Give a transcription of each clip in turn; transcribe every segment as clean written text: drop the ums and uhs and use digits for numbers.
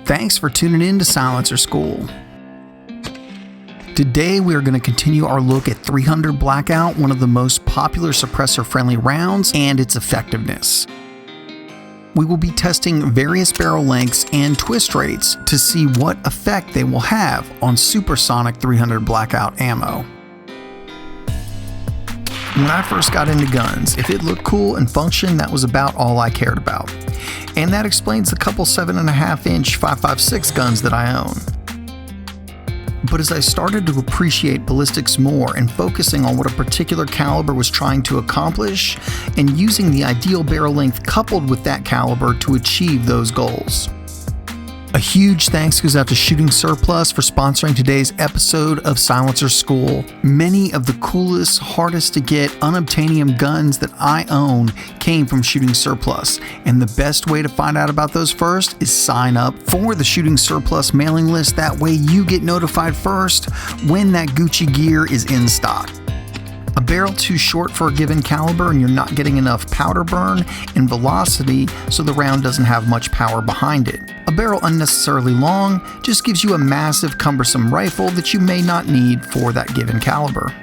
Thanks for tuning in to Silencer School. Today we are going to continue our look at 300 Blackout, one of the most popular suppressor-friendly rounds, and its effectiveness. We will be testing various barrel lengths and twist rates to see what effect they will have on Supersonic 300 Blackout ammo. When I first got into guns, if it looked cool and functioned, that was about all I cared about. And that explains the couple 7.5-inch 5.56 guns that I own. But as I started to appreciate ballistics more and focusing on what a particular caliber was trying to accomplish, and using the ideal barrel length coupled with that caliber to achieve those goals. A huge thanks goes out to Shooting Surplus for sponsoring today's episode of Silencer School. Many of the coolest, hardest to get unobtainium guns that I own came from Shooting Surplus, and the best way to find out about those first is sign up for the Shooting Surplus mailing list. That way you get notified first when that Gucci gear is in stock. A barrel too short for a given caliber and you're not getting enough powder burn and velocity so the round doesn't have much power behind it. A barrel unnecessarily long just gives you a massive cumbersome rifle that you may not need for that given caliber.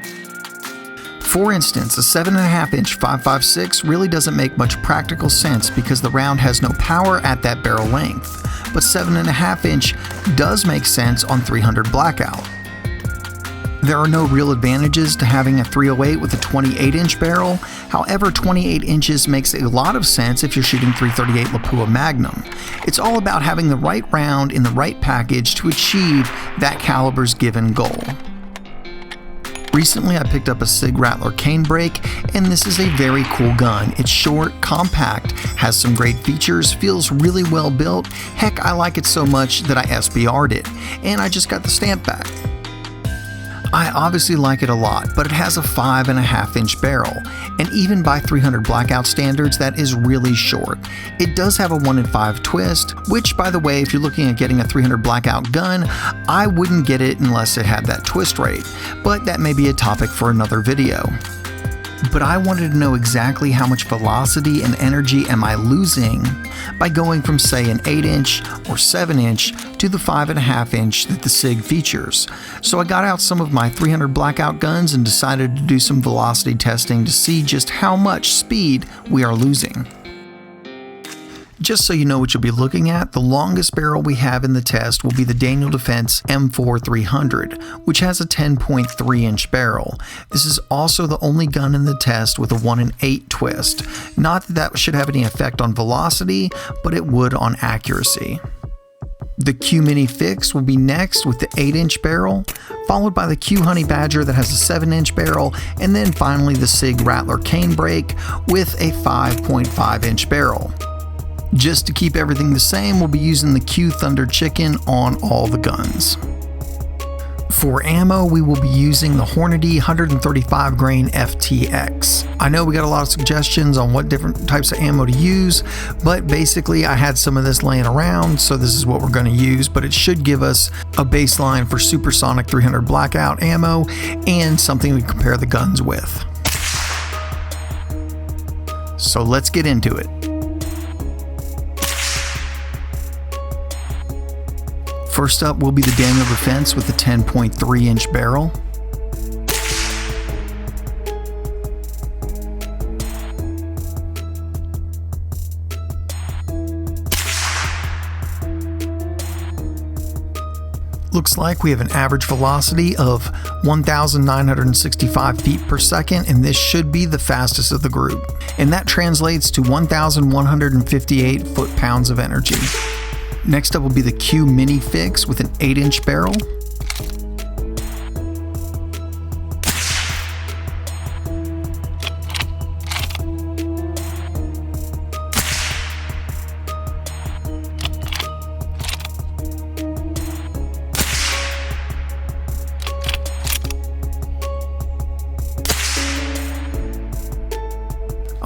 For instance, a 7.5-inch 5.56 really doesn't make much practical sense because the round has no power at that barrel length, but 7.5-inch does make sense on 300 Blackout. There are no real advantages to having a 308 with a 28-inch barrel. However, 28 inches makes a lot of sense if you're shooting 338 Lapua Magnum. It's all about having the right round in the right package to achieve that caliber's given goal. Recently, I picked up a Sig Rattler canebrake, and this is a very cool gun. It's short, compact, has some great features, feels really well built. Heck, I like it so much that I SBR'd it, and I just got the stamp back. I obviously like it a lot, but it has a 5.5-inch barrel, and even by 300 Blackout standards, that is really short. It does have a 1 in 5 twist, which, by the way, if you're looking at getting a 300 Blackout gun, I wouldn't get it unless it had that twist rate, but that may be a topic for another video. But I wanted to know exactly how much velocity and energy am I losing by going from, say, an 8-inch or 7-inch to the 5.5-inch that the Sig features. So I got out some of my 300 Blackout guns and decided to do some velocity testing to see just how much speed we are losing. Just so you know what you'll be looking at, the longest barrel we have in the test will be the Daniel Defense M4 300, which has a 10.3-inch barrel. This is also the only gun in the test with a 1 in 8 twist. Not that that should have any effect on velocity, but it would on accuracy. The Q Minifix will be next with the 8-inch barrel, followed by the Q Honey Badger that has a 7-inch barrel, and then finally the Sig Rattler canebrake with a 5.5-inch barrel. Just to keep everything the same, we'll be using the Q Thunder Chicken on all the guns. For ammo, we will be using the Hornady 135 grain FTX. I know we got a lot of suggestions on what different types of ammo to use, but basically I had some of this laying around, so this is what we're going to use, but it should give us a baseline for Supersonic 300 Blackout ammo and something to compare the guns with. So let's get into it. First up will be the Daniel Defense with the 10.3-inch barrel. Looks like we have an average velocity of 1,965 feet per second, and this should be the fastest of the group. And that translates to 1,158 foot-pounds of energy. Next up will be the Q Minifix with an 8-inch barrel.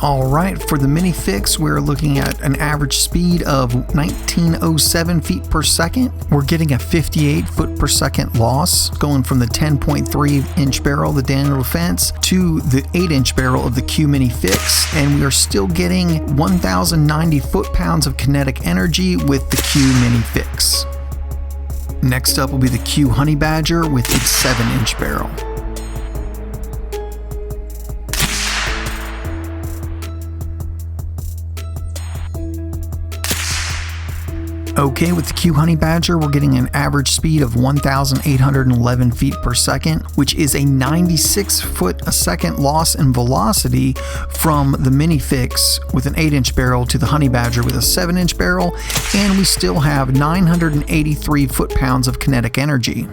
Alright, for the Minifix, we're looking at an average speed of 1907 feet per second. We're getting a 58 foot per second loss, going from the 10.3-inch barrel, the Daniel Defense, to the 8-inch barrel of the Q Minifix, and we are still getting 1,090 foot-pounds of kinetic energy with the Q Minifix. Next up will be the Q Honey Badger with its 7-inch barrel. Okay, with the Q Honey Badger, we're getting an average speed of 1,811 feet per second, which is a 96 foot a second loss in velocity from the Minifix with an 8-inch barrel to the Honey Badger with a 7-inch barrel, and we still have 983 foot-pounds of kinetic energy.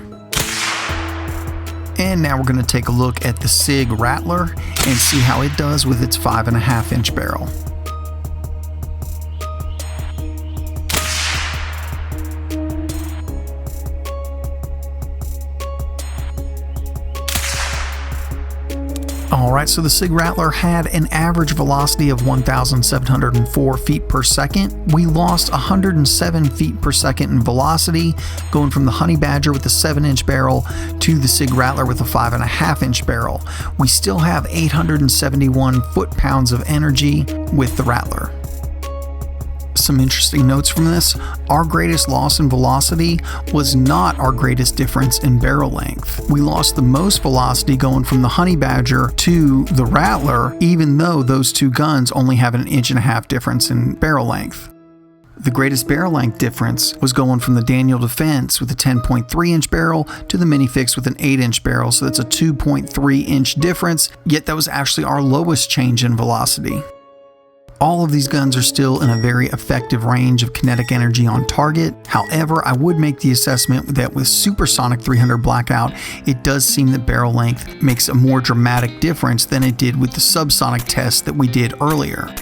And now we're going to take a look at the Sig Rattler and see how it does with its 5.5-inch barrel. Alright, so the Sig Rattler had an average velocity of 1,704 feet per second. We lost 107 feet per second in velocity, going from the Honey Badger with a 7-inch barrel to the Sig Rattler with a 5.5-inch barrel. We still have 871 foot-pounds of energy with the Rattler. Some interesting notes from this: our greatest loss in velocity was not our greatest difference in barrel length. We lost the most velocity going from the Honey Badger to the Rattler, even though those two guns only have an 1.5 inch difference in barrel length. The greatest barrel length difference was going from the Daniel Defense with a 10.3-inch barrel to the Minifix with an 8-inch barrel, so that's a 2.3-inch difference, yet that was actually our lowest change in velocity. All of these guns are still in a very effective range of kinetic energy on target. However, I would make the assessment that with Supersonic 300 Blackout, it does seem that barrel length makes a more dramatic difference than it did with the subsonic test that we did earlier.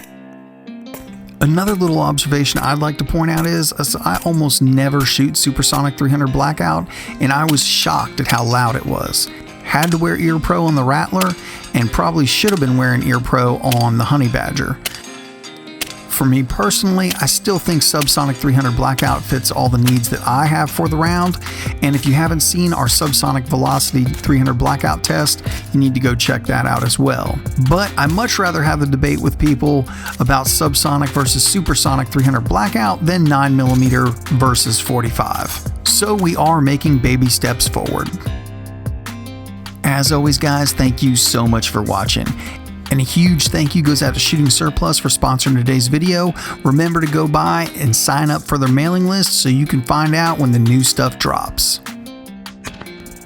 Another little observation I'd like to point out is I almost never shoot Supersonic 300 Blackout, and I was shocked at how loud it was. Had to wear Ear Pro on the Rattler, and probably should have been wearing Ear Pro on the Honey Badger. For me personally, I still think Subsonic 300 Blackout fits all the needs that I have for the round, and if you haven't seen our Subsonic Velocity 300 Blackout test, you need to go check that out as well. But I much rather have the debate with people about Subsonic versus Supersonic 300 Blackout than 9mm versus 45. So we are making baby steps forward. As always guys, thank you so much for watching. And a huge thank you goes out to Shooting Surplus for sponsoring today's video. Remember to go by and sign up for their mailing list so you can find out when the new stuff drops.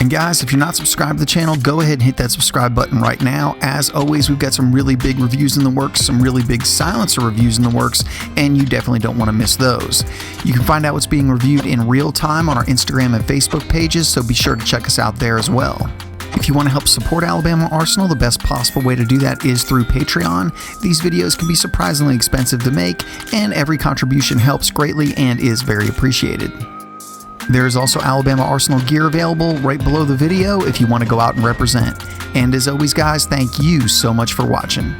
And guys, if you're not subscribed to the channel, go ahead and hit that subscribe button right now. As always, we've got some really big reviews in the works, some really big silencer reviews in the works, and you definitely don't want to miss those. You can find out what's being reviewed in real time on our Instagram and Facebook pages, so be sure to check us out there as well. If you want to help support Alabama Arsenal, the best possible way to do that is through Patreon. These videos can be surprisingly expensive to make, and every contribution helps greatly and is very appreciated. There is also Alabama Arsenal gear available right below the video if you want to go out and represent. And as always guys, thank you so much for watching.